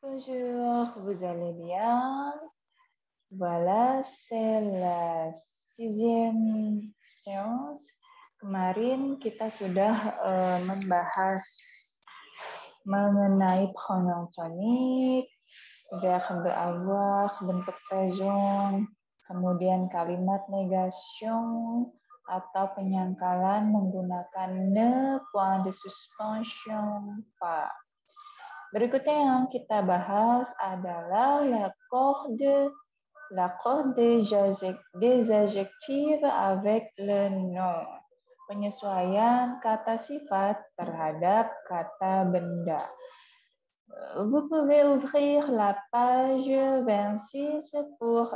Bonjour, vous allez bien? Voilà, c'est la 6e séance. Kemarin kita sudah membahas mengenai pronom tonik, verbe avoir, bentuk présent, kemudian kalimat negation atau penyangkalan menggunakan ne, point de suspension, pas. Berikutnya yang kita bahas adalah l'accord des adjectifs avec le nom. Penyesuaian kata sifat terhadap kata benda. Vous pouvez ouvrir la page 26 pour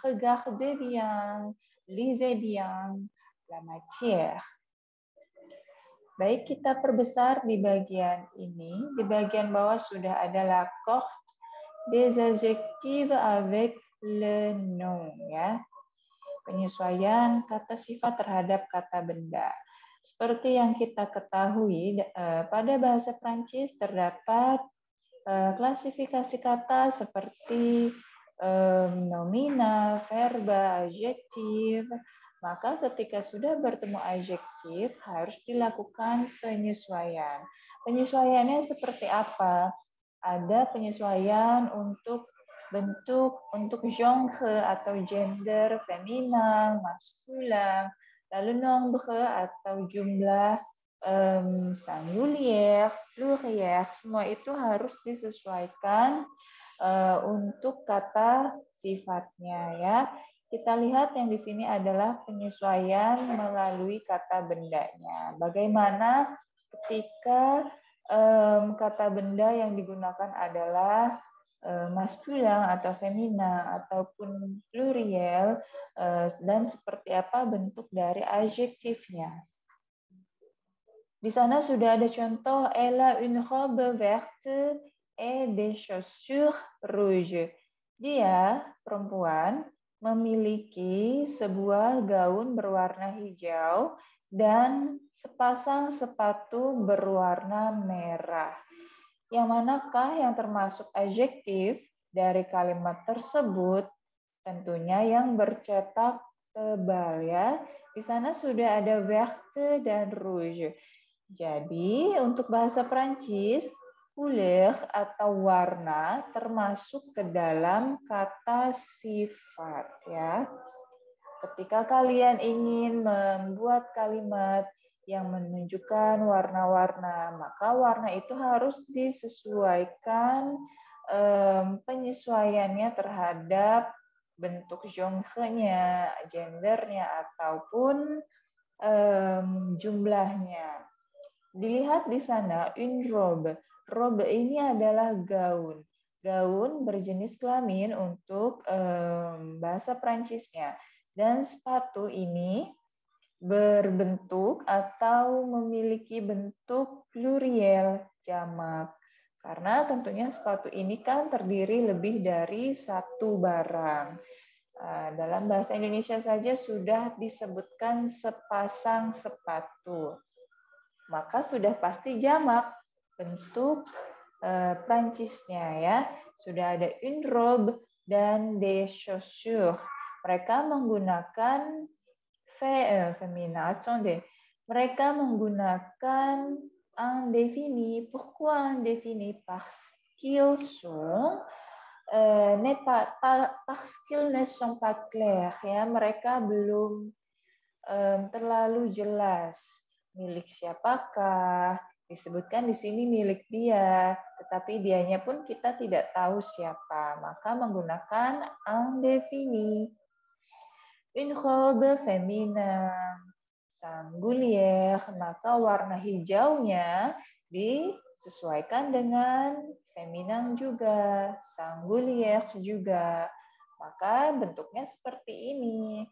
regarder bien, lisez bien la matière. Baik, kita perbesar di bagian ini. Di bagian bawah sudah ada l'accord des adjectifs avec le nom, ya. Penyesuaian kata sifat terhadap kata benda. Seperti yang kita ketahui, pada bahasa Prancis terdapat klasifikasi kata seperti nomina, verba, adjektif. Maka ketika sudah bertemu adjektif, harus dilakukan penyesuaian. Penyesuaiannya seperti apa? Ada penyesuaian untuk bentuk, untuk genre atau gender, feminin, maskulin, lalu nombre atau jumlah, singulier, pluriel, semua itu harus disesuaikan untuk kata sifatnya, ya. Kita lihat yang di sini adalah penyesuaian melalui kata bendanya. Bagaimana ketika kata benda yang digunakan adalah maskulin atau femina ataupun pluriel, dan seperti apa bentuk dari adjektifnya. Di sana sudah ada contoh, elle a une robe verte et des chaussures rouges. Dia, perempuan, memiliki sebuah gaun berwarna hijau dan sepasang sepatu berwarna merah. Yang manakah yang termasuk adjektif dari kalimat tersebut? Tentunya yang bercetak tebal, ya. Di sana sudah ada verte dan rouge. Jadi untuk bahasa Prancis, couleur atau warna termasuk ke dalam kata sifat, ya. Ketika kalian ingin membuat kalimat yang menunjukkan warna-warna, maka warna itu harus disesuaikan penyesuaiannya terhadap bentuk genre-nya, gendernya, ataupun jumlahnya. Dilihat di sana, une robe. Robe ini adalah gaun. Gaun berjenis kelamin untuk bahasa Prancisnya. Dan sepatu ini berbentuk atau memiliki bentuk pluriel, jamak. Karena tentunya sepatu ini kan terdiri lebih dari satu barang. Dalam bahasa Indonesia saja sudah disebutkan sepasang sepatu. Maka sudah pasti jamak bentuk Prancisnya, ya. Sudah ada une robe dan des chaussures. Mereka menggunakan féminin. Attendez. Mereka menggunakan indéfini. Pourquoi indéfini? Parce qu'ils sont parce qu'ils ne sont pas clairs, ya. Mereka belum terlalu jelas. Milik siapakah? Disebutkan di sini milik dia, tetapi dianya pun kita tidak tahu siapa. Maka menggunakan indéfini. Une robe féminin, singulier, maka warna hijaunya disesuaikan dengan feminin juga, singulier juga. Maka bentuknya seperti ini.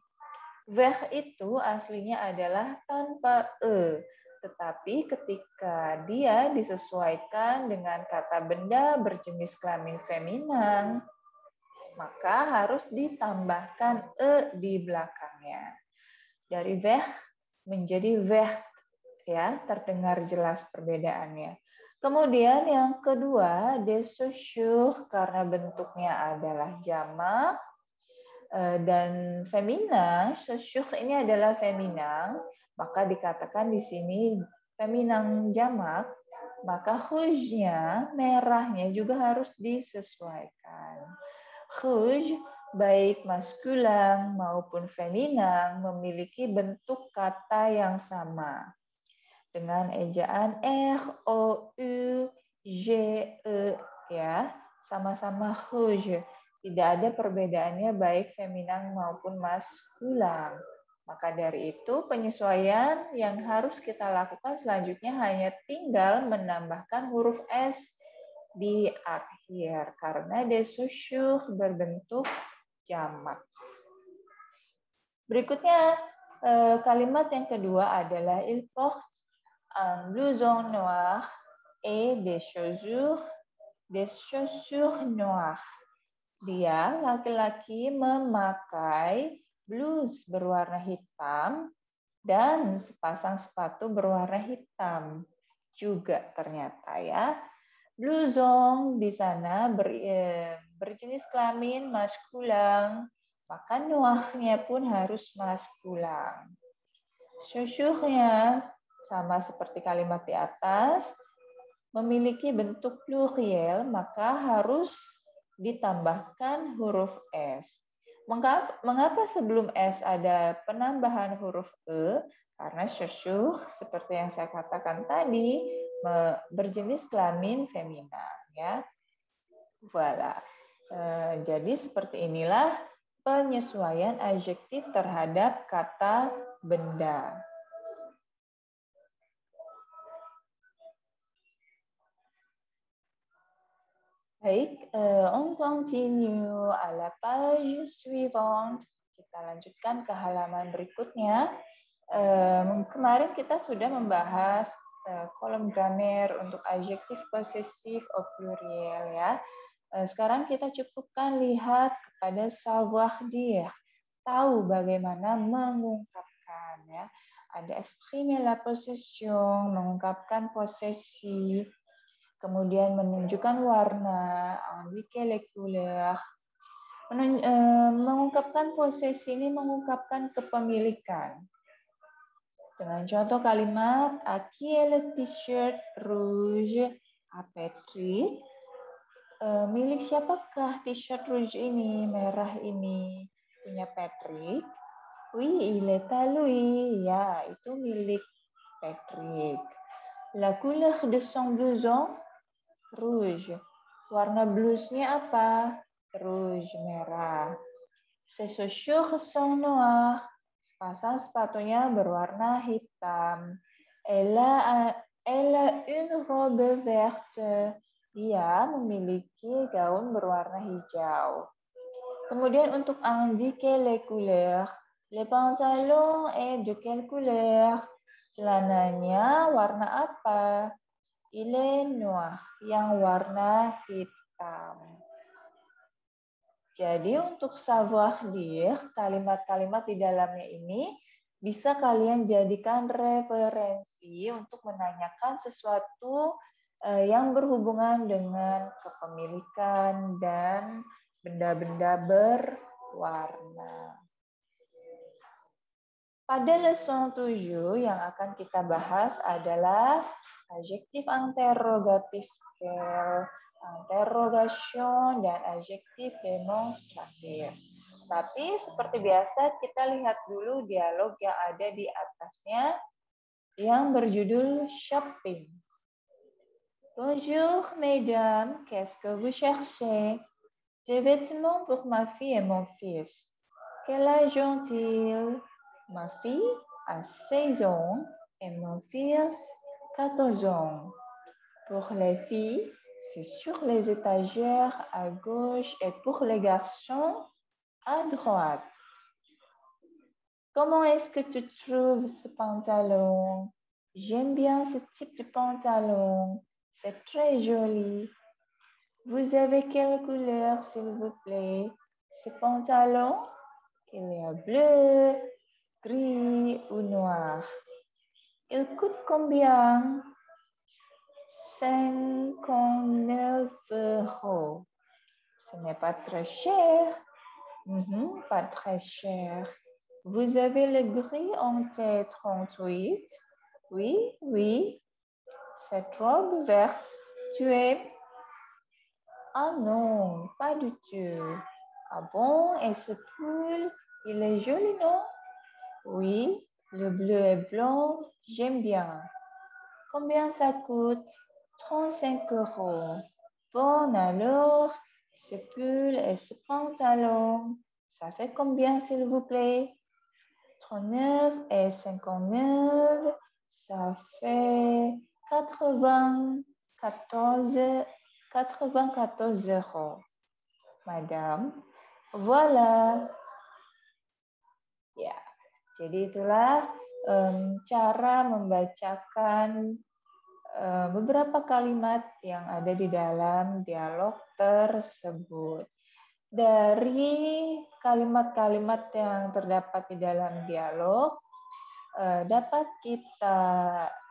Vert itu aslinya adalah tanpa e, tetapi ketika dia disesuaikan dengan kata benda berjenis kelamin feminin, maka harus ditambahkan e di belakangnya. Dari vert menjadi vert, ya, terdengar jelas perbedaannya. Kemudian yang kedua, des chaussures karena bentuknya adalah jamak dan feminang, chaussures ini adalah feminang, maka dikatakan di sini feminang jamak, maka rouge-nya, merahnya juga harus disesuaikan. Rouge, baik maskulang maupun feminang, memiliki bentuk kata yang sama. Dengan ejaan R-O-U-G-E, ya, sama-sama rouge. Tidak ada perbedaannya baik feminang maupun maskulang. Maka dari itu penyesuaian yang harus kita lakukan selanjutnya hanya tinggal menambahkan huruf S di akhir karena des chaussures berbentuk jamak. Berikutnya kalimat yang kedua adalah il porte un blouson noir et des chaussures noires. Dia, laki-laki, memakai blus berwarna hitam dan sepasang sepatu berwarna hitam. Juga ternyata ya, blouson di sana berjenis kelamin maskulang, maka noirnya pun harus maskulang. Chaussures-nya sama seperti kalimat di atas, memiliki bentuk pluriel, maka harus ditambahkan huruf S. Mengapa sebelum S ada penambahan huruf E? Karena chaussures, seperti yang saya katakan tadi, berjenis kelamin feminin. Ya. Voilà. Jadi seperti inilah penyesuaian adjektif terhadap kata benda. Baik, on continue à la page suivante. Kita lanjutkan ke halaman berikutnya. Kemarin kita sudah membahas kolom gramer untuk adjektif posesif au pluriel ya. Sekarang kita cukupkan lihat kepada savoir dire, tahu bagaimana mengungkapkan ya. Ada exprimer la possession, mengungkapkan posesi, kemudian menunjukkan warna, indiquer les couleurs. Mengungkapkan posesi ini mengungkapkan kepemilikan. Dengan contoh kalimat, à qui est le t-shirt rouge à Patrick? Milik siapakah t-shirt rouge ini, merah ini? Punya Patrick? Oui, il est à lui. Ya, itu milik Patrick. La couleur de son blouson? Rouge. Warna blusnya apa? Rouge, merah. Ses chaussures sont noires. Sepasang sepatunya berwarna hitam. Elle a une robe verte. Dia memiliki gaun berwarna hijau. Kemudian untuk indiquer les couleurs. Le pantalon est de quelle couleur? Celananya warna apa? Il est noir, yang warna hitam. Jadi untuk savoir dire, kalimat-kalimat di dalamnya ini bisa kalian jadikan referensi untuk menanyakan sesuatu yang berhubungan dengan kepemilikan dan benda-benda berwarna. Pada leçon 7 yang akan kita bahas adalah adjektif interrogatif, interrogation, dan adjektif demonstratif. Tapi seperti biasa kita lihat dulu dialog yang ada di atasnya yang berjudul shopping. Bonjour mesdames, qu'est-ce que vous cherchez? Des vêtements pour ma fille et mon fils. Quel âge ont-ils? Ma fille a 16 ans et mon fils 14 ans. Pour les filles, c'est sur les étagères à gauche et pour les garçons, à droite. Comment est-ce que tu trouves ce pantalon? J'aime bien ce type de pantalon. C'est très joli. Vous avez quelle couleur, s'il vous plaît? Ce pantalon, il y a bleu, gris ou noir. Il coûte combien? 59 euros. Ce n'est pas très cher. Pas très cher. Vous avez le gris en T38? Oui, oui. Cette robe verte, tu aimes? Ah non, pas du tout. Ah bon, et ce pull, il est joli, non? Oui, le bleu et blanc, j'aime bien. Combien ça coûte? 35 euros. Bon, alors, ce pull et ce pantalon, ça fait combien, s'il vous plaît? 39 et 59, ça fait 94 euros. Madame, voilà. Ya, jadi itulah cara membacakan beberapa kalimat yang ada di dalam dialog tersebut. Dari kalimat-kalimat yang terdapat di dalam dialog, dapat kita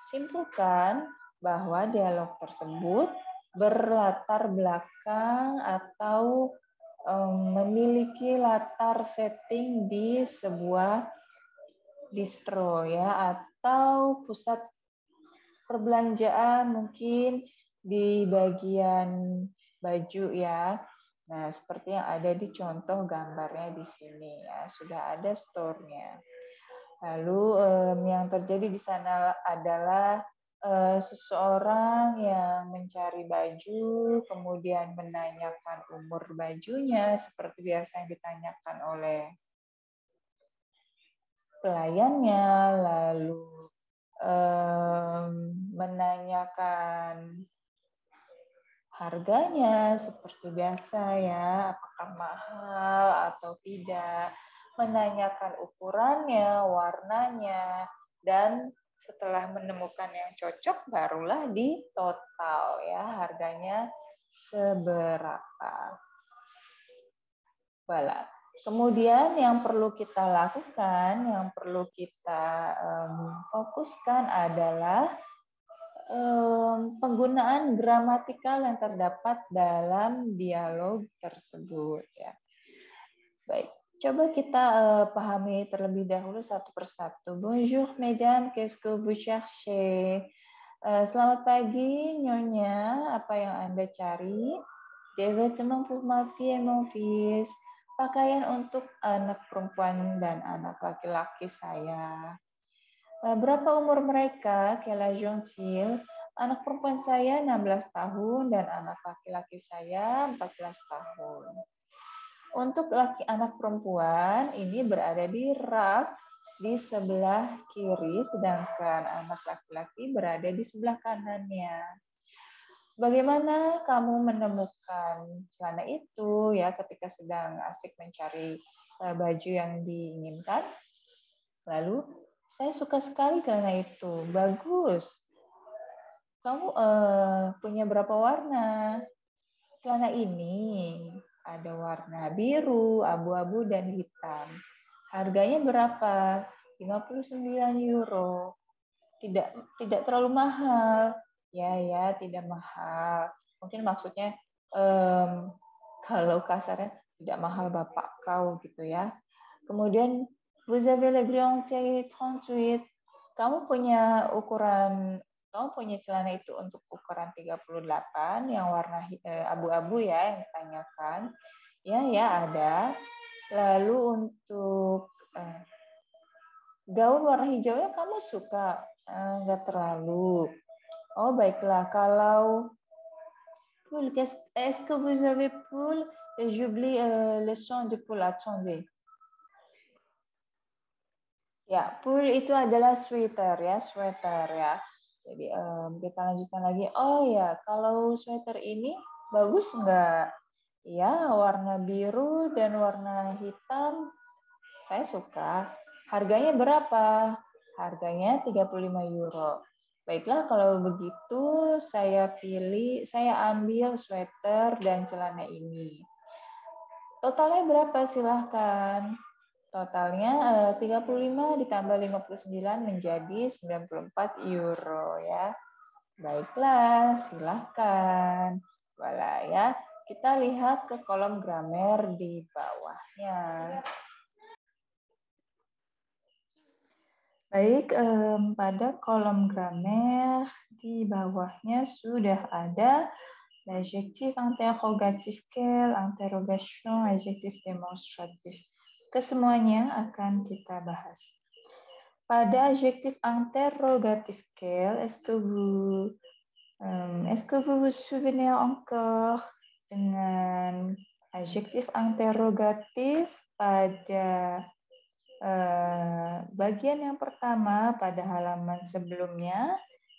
simpulkan bahwa dialog tersebut berlatar belakang atau memiliki latar setting di sebuah distro ya, atau pusat perbelanjaan mungkin di bagian baju ya. Nah, seperti yang ada di contoh gambarnya di sini ya, sudah ada store-nya. Lalu yang terjadi di sana adalah seseorang yang mencari baju, kemudian menanyakan umur bajunya, seperti biasa yang ditanyakan oleh pelayannya, lalu menanyakan harganya seperti biasa ya, apakah mahal atau tidak, menanyakan ukurannya, warnanya, dan setelah menemukan yang cocok barulah di total ya, harganya seberapa. Voilà. Kemudian yang perlu kita lakukan, yang perlu kita fokuskan adalah penggunaan gramatikal yang terdapat dalam dialog tersebut ya. Baik, coba kita pahami terlebih dahulu satu persatu. Bonjour mesdames, qu'est-ce que vous cherchez? Selamat pagi Nyonya, apa yang Anda cari? Des vêtements pour ma fille et mon fils. Pakaian untuk anak perempuan dan anak laki-laki saya. Berapa umur mereka? Quel âge ont-ils? Anak perempuan saya 16 tahun dan anak laki-laki saya 14 tahun. Untuk anak perempuan ini berada di rak di sebelah kiri, sedangkan anak laki-laki berada di sebelah kanannya. Bagaimana kamu menemukan celana itu ya ketika sedang asik mencari baju yang diinginkan? Lalu, saya suka sekali celana itu, bagus. Kamu punya berapa warna? Celana ini ada warna biru, abu-abu, dan hitam. Harganya berapa? 59 euro. Tidak terlalu mahal. Ya, tidak mahal. Mungkin maksudnya kalau kasarnya tidak mahal bapak kau gitu ya. Kemudian vous avez le grand taille 38. Kamu punya celana itu untuk ukuran 38 yang warna abu-abu ya yang ditanyakan. Ya ada. Lalu untuk gaun warna hijaunya kamu suka? Enggak terlalu. Oh baiklah, kalau poule, est-ce que vous avez poule? J'oublie le son de poule, attendez. Ya, pool itu adalah sweater ya. Jadi kita lanjutkan lagi. Oh ya, kalau sweater ini bagus nggak? Ya, warna biru dan warna hitam saya suka. Harganya berapa? Harganya 35 euro. Baiklah, kalau begitu saya ambil sweater dan celana ini. Totalnya berapa? Silahkan. Totalnya 35 ditambah 59 menjadi 94 euro ya. Baiklah, silakan. Voilà, ya. Kita lihat ke kolom gramer di bawahnya. Baik, pada kolom gramer di bawahnya sudah ada l'adjectif interrogatif quel, interrogation, adjectif démonstratif. Kesemuanya akan kita bahas. Pada adjectif interrogatif quel, est-ce que vous souvenez encore dengan adjektif interrogatif pada bagian yang pertama pada halaman sebelumnya?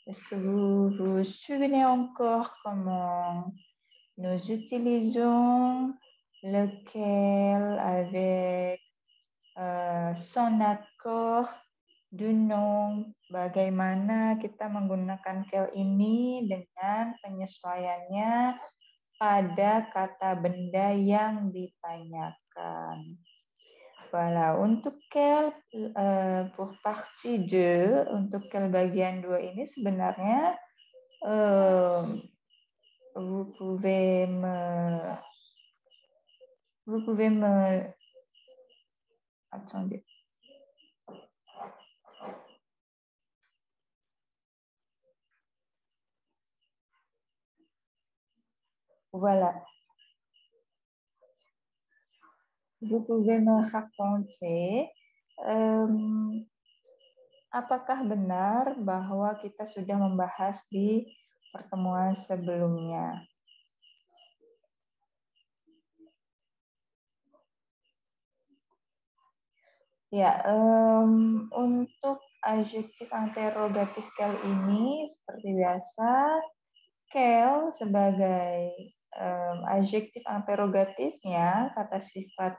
Est-ce que vous vous souvenez encore comment nous utilisons lequel avec son accord du nom? Bagaimana kita menggunakan quel ini dengan penyesuaiannya pada kata benda yang ditanyakan. Voilà, untuk quel pour partie 2, untuk quel bagian 2 ini sebenarnya vous pouvez me attendez. Voilà. Vous pouvez me raconter apakah benar bahwa kita sudah membahas di pertemuan sebelumnya? Ya, untuk adjektif interrogatif quel ini seperti biasa, quel sebagai adjektif interrogatifnya, kata sifat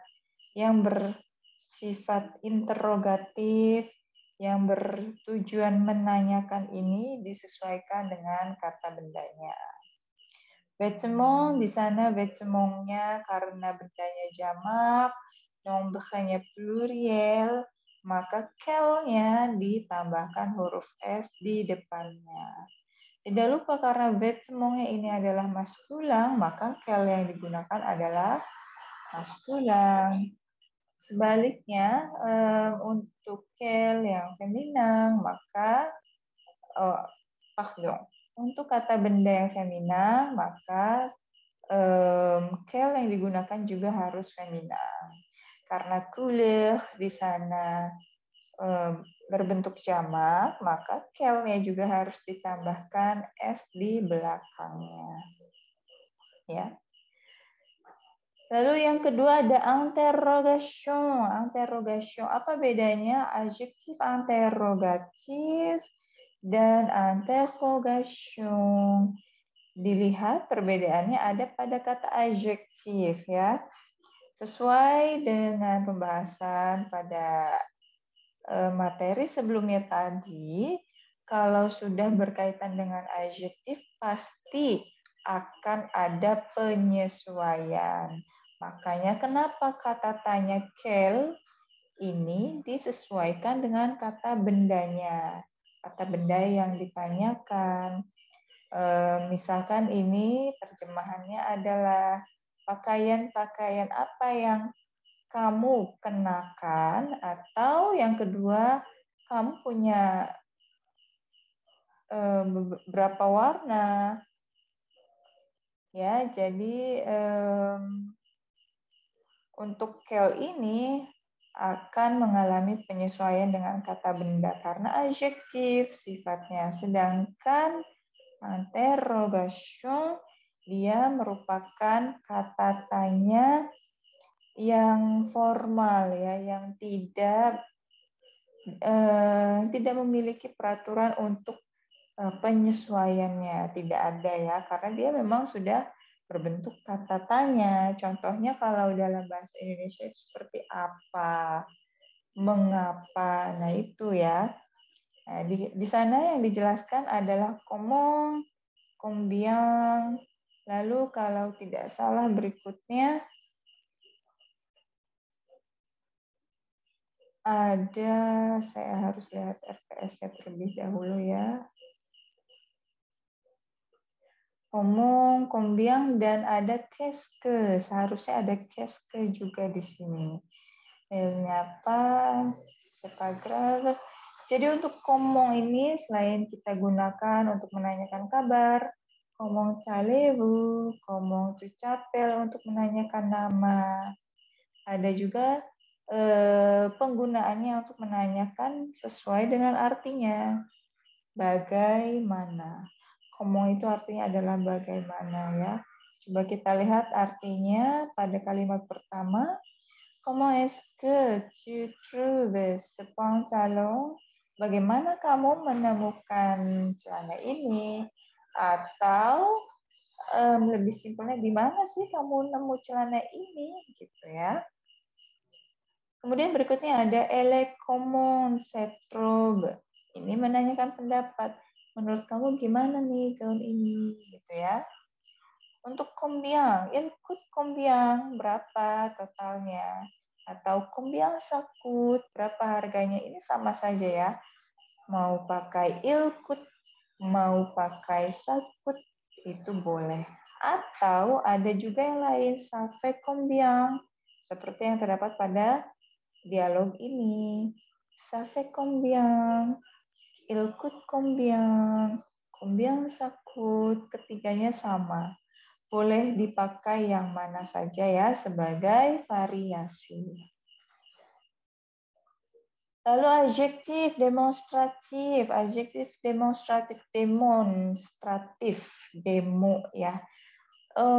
yang bersifat interrogatif, yang bertujuan menanyakan ini disesuaikan dengan kata bendanya. Vêtement, di sana vêtementnya karena bendanya jamak, nombre-nya pluriel, maka quel-nya ditambahkan huruf S di depannya. Tidak lupa karena vêtement-nya ini adalah maskulang, maka quel yang digunakan adalah maskulang. Sebaliknya, untuk quel yang feminan, maka untuk kata benda yang feminan, maka quel yang digunakan juga harus feminan. Karena couleur di sana berbentuk jamak, maka quel-nya juga harus ditambahkan S di belakangnya. Ya. Lalu yang kedua ada interrogation. Interrogation, apa bedanya adjektif interrogatif dan interrogation? Dilihat perbedaannya ada pada kata adjektif, ya. Sesuai dengan pembahasan pada materi sebelumnya tadi, kalau sudah berkaitan dengan adjektif pasti akan ada penyesuaian. Makanya kenapa kata tanya quel ini disesuaikan dengan kata bendanya, kata benda yang ditanyakan. Misalkan ini terjemahannya adalah pakaian-pakaian apa yang kamu kenakan, atau yang kedua, kamu punya berapa warna. Ya, jadi untuk quel ini akan mengalami penyesuaian dengan kata benda karena adjektif sifatnya, sedangkan interrogation dia merupakan kata tanya yang formal, ya, yang tidak memiliki peraturan untuk penyesuaiannya, tidak ada, ya, karena dia memang sudah berbentuk kata tanya. Contohnya kalau dalam bahasa Indonesia itu seperti apa, mengapa, nah itu, ya. Nah, di sana yang dijelaskan adalah comment, combien, lalu kalau tidak salah berikutnya ada, saya harus lihat RPS-nya terlebih dahulu, ya. Combien, combien, dan ada qu'est-ce que. Seharusnya ada qu'est-ce que juga di sini. Apa? C'est pas grave. Jadi untuk comment ini selain kita gunakan untuk menanyakan kabar, comment allez-vous, comment tu t'appelles untuk menanyakan nama. Ada juga penggunaannya untuk menanyakan sesuai dengan artinya. Bagaimana. Comment itu artinya adalah bagaimana ya. Coba kita lihat artinya pada kalimat pertama. Comment est-ce que tu trouves ce pantalon? Bagaimana kamu menemukan celana ini? Atau lebih simpelnya, di mana sih kamu nemu celana ini? Gitu ya. Kemudian berikutnya ada elle comment cette robe. Ini menanyakan pendapat. Menurut kamu gimana nih gaun ini? Gitu ya. Untuk combien, il coûte combien, berapa totalnya? Atau combien ça coûte, berapa harganya? Ini sama saja ya. Mau pakai il coûte, mau pakai ça coûte, itu boleh. Atau ada juga yang lain, ça fait combien, seperti yang terdapat pada dialog ini. Ça fait combien, il coûte combien, combien ça coûte, ketiganya sama. Boleh dipakai yang mana saja ya sebagai variasi. Lalu adjektif demonstratif, demonstratif, demo ya.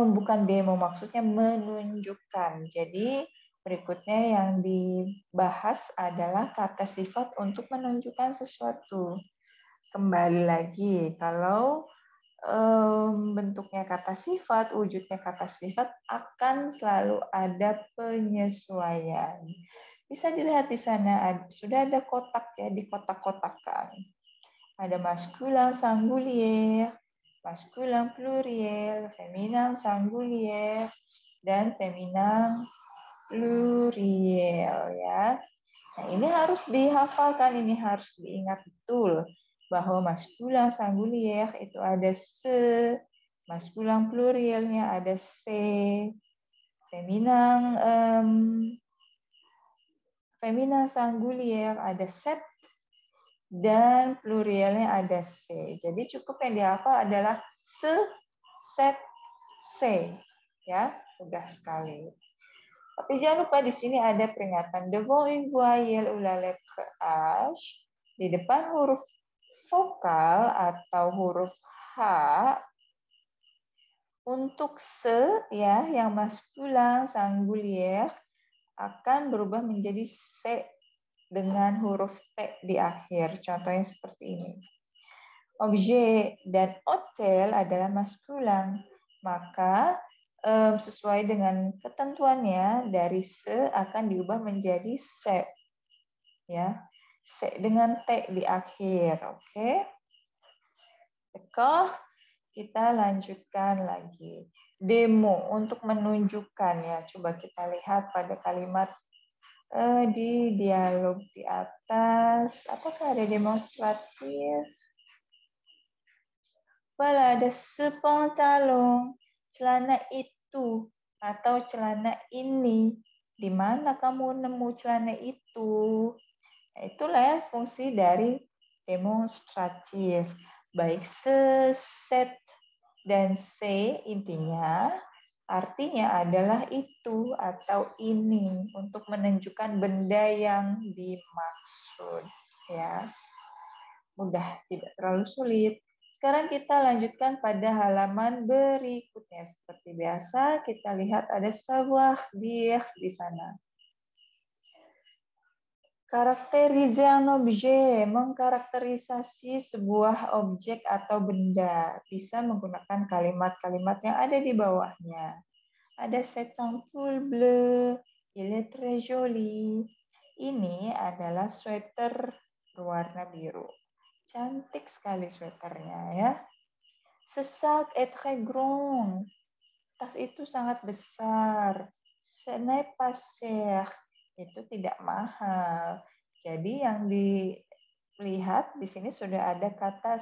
Bukan demo, maksudnya menunjukkan. Jadi berikutnya yang dibahas adalah kata sifat untuk menunjukkan sesuatu. Kembali lagi, kalau bentuknya kata sifat, wujudnya kata sifat akan selalu ada penyesuaian. Bisa dilihat di sana, sudah ada kotak ya, di kotak-kotakan. Ada maskulin singulier, maskulin pluriel, feminin singulier, dan feminin pluriel ya. Nah, ini harus dihafalkan, ini harus diingat betul bahwa maskulin singulier itu ada se, maskulin plurielnya ada se, feminin singulier ada set, dan plurielnya ada se. Jadi cukup yang dihafal adalah se, set, se. Ya, mudah sekali. Tapi jangan lupa di sini ada peringatan devant une voyelle ou la lettre H, di depan huruf vokal atau huruf H, untuk se ya yang maskulin singulier akan berubah menjadi se dengan huruf T di akhir. Contohnya seperti ini. Objet dan hôtel adalah maskulin, maka sesuai dengan ketentuannya dari se akan diubah menjadi se ya, se dengan T di akhir. Oke. Kita lanjutkan lagi. Demo untuk menunjukkan ya, coba kita lihat pada kalimat di dialog di atas, apakah ada demonstratif? Voilà, ada ce pantalon, celana itu atau celana ini. Di mana kamu nemu celana itu? Nah, itulah ya fungsi dari demonstratif. Baik se, set, dan se intinya artinya adalah itu atau ini untuk menunjukkan benda yang dimaksud. Ya, mudah, tidak terlalu sulit. Sekarang kita lanjutkan pada halaman berikutnya. Seperti biasa, kita lihat ada savoir dire di sana. Karakteriser un objet, mengkarakterisasi sebuah objek atau benda. Bisa menggunakan kalimat-kalimat yang ada di bawahnya. Ada cet ampoule bleu, il est très joli. Ini adalah sweater berwarna biru. Cantik sekali sweaternya ya. Ce sac est très grand. Tas itu sangat besar. Ce n'est pas cher. Itu tidak mahal. Jadi yang dilihat di sini sudah ada kata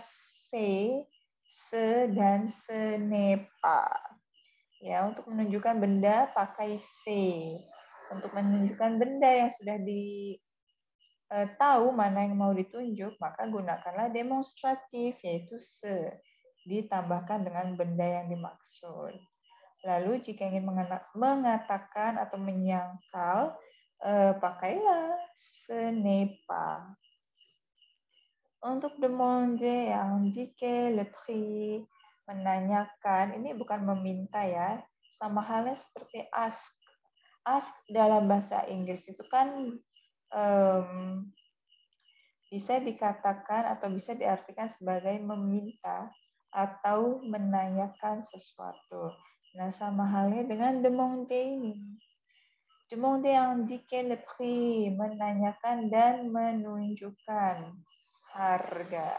se dan ce n'est pas. Ya, untuk menunjukkan benda pakai se. Untuk menunjukkan benda yang sudah tahu mana yang mau ditunjuk, maka gunakanlah demonstratif, yaitu se. Ditambahkan dengan benda yang dimaksud. Lalu jika ingin mengatakan atau menyangkal, pakailah ce n'est pas. Untuk demander, indiquer le prix, menanyakan, ini bukan meminta ya, sama halnya seperti ask. Ask dalam bahasa Inggris itu kan bisa dikatakan atau bisa diartikan sebagai meminta atau menanyakan sesuatu. Nah, sama halnya dengan demander ini. Demander, indiquer le prix, menanyakan dan menunjukkan harga.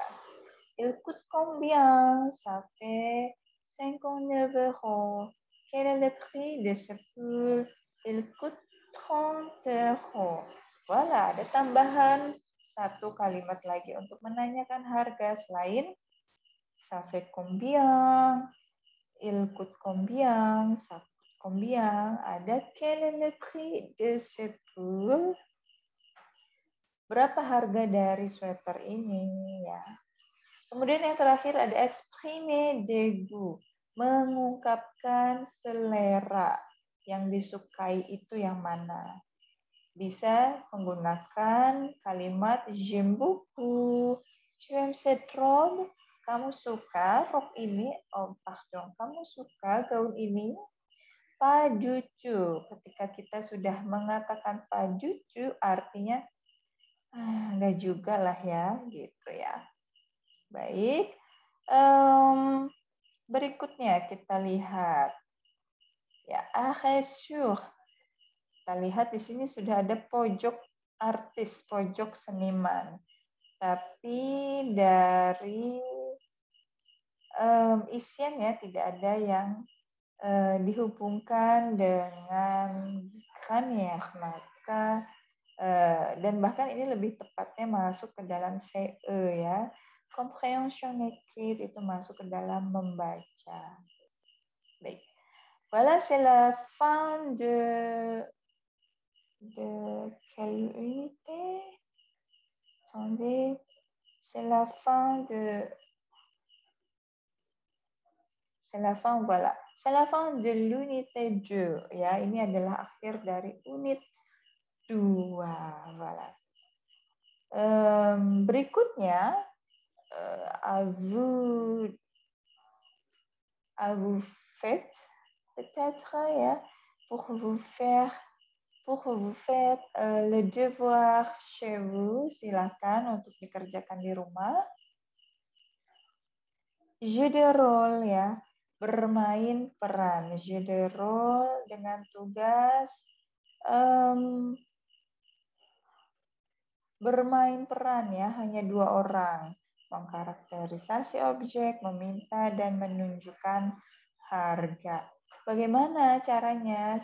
Il coûte combien? Ça fait 59 €. Quel est le prix de ce pull? Il coûte 30 €. Voilà, ada tambahan satu kalimat lagi untuk menanyakan harga selain ça fait combien, il coûte combien, ça coûte combien, ada quel est le prix de ce pull? Berapa harga dari sweater ini ya? Kemudian yang terakhir ada exprimer de goût, mengungkapkan selera, yang disukai itu yang mana. Bisa menggunakan kalimat j'aime beaucoup, tu aimes cette robe, kamu suka rok ini, kamu suka gaun ini. Pas du tout, ketika kita sudah mengatakan pas du tout, artinya enggak juga lah ya, gitu ya. Baik, berikutnya kita lihat. Ya, arrêt sur. Kita lihat di sini sudah ada pojok artis, pojok seniman. Tapi dari isian ya, tidak ada yang dihubungkan dengan grammaire, maka dan bahkan ini lebih tepatnya masuk ke dalam CE ya. Compréhension écrite itu masuk ke dalam membaca. Baik. Voilà, c'est la fin de quelle unité? Attendez, c'est la fin, voilà. C'est la fin de l'unité 2 ya. Ini adalah akhir dari unit 2. Voilà. Berikutnya à vous faites peut-être ya, pour vous faire le devoir chez vous, silakan untuk dikerjakan di rumah. Jeu de rôle ya, bermain peran. Jeu de rôle dengan tugas bermain peran ya, hanya 2 orang. Mengkarakterisasi objek, meminta, dan menunjukkan harga. Bagaimana caranya?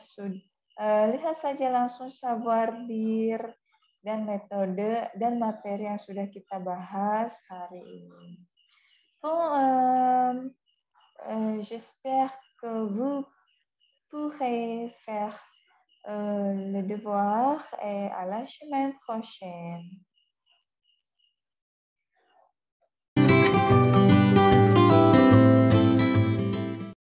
Lihat saja langsung savoir dire dan metode dan materi yang sudah kita bahas hari ini. Bon, j'espère que vous pourrez faire le devoir et à la semaine prochaine.